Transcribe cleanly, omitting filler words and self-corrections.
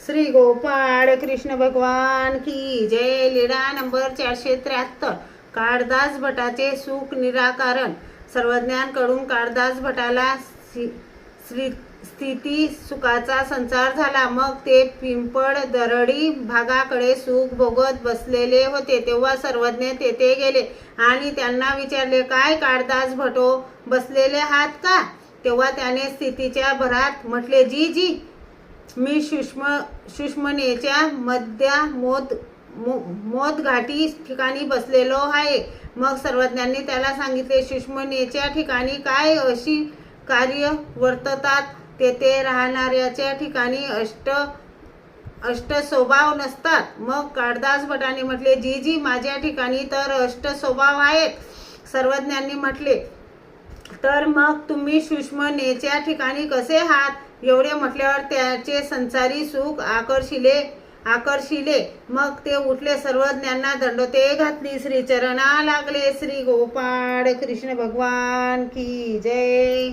श्री गोपाळ कृष्ण भगवान की जय. लीळा नंबर 473. काळदास भटाचे सुख निराकरण. सर्वज्ञांकडून काळदास भटाला स्थिती सुखाचा संचार झाला. मग ते पिंपळ दरडी भागाकडे सुख भोगत बसलेले होते. तेव्हा सर्वज्ञ तेथे गेले आणि त्यांना विचारले, काय काळदास भटो बसलेले आहात का? तेव्हा त्याने स्थितीच्या भरात म्हटले, जी मी सुषमनेच्या मोदघाटी ठिकाणी बसलेलो आहे. मग सर्वज्ञांनी त्याला सांगितले, सुषमनेच्या ठिकाणी काय अशी कार्य वर्ततात? तेथे राहणाऱ्याच्या ठिकाणी अष्ट स्वभाव नसतात. मग काळदास भटाने म्हटले, जी माझ्या ठिकाणी तर अष्ट स्वभाव आहेत. सर्वज्ञांनी म्हटले, तर मग तुम्ही सुषमनेच्या ठिकाणी कसे आहात? एवढे म्हटल्यावर त्याचे संसारी सुख आकर्षिले. मग ते उठले, सर्वज्ञांना दंडोते घातली, श्रीचरणा लागले. श्री गोपाळ कृष्ण भगवान की जय.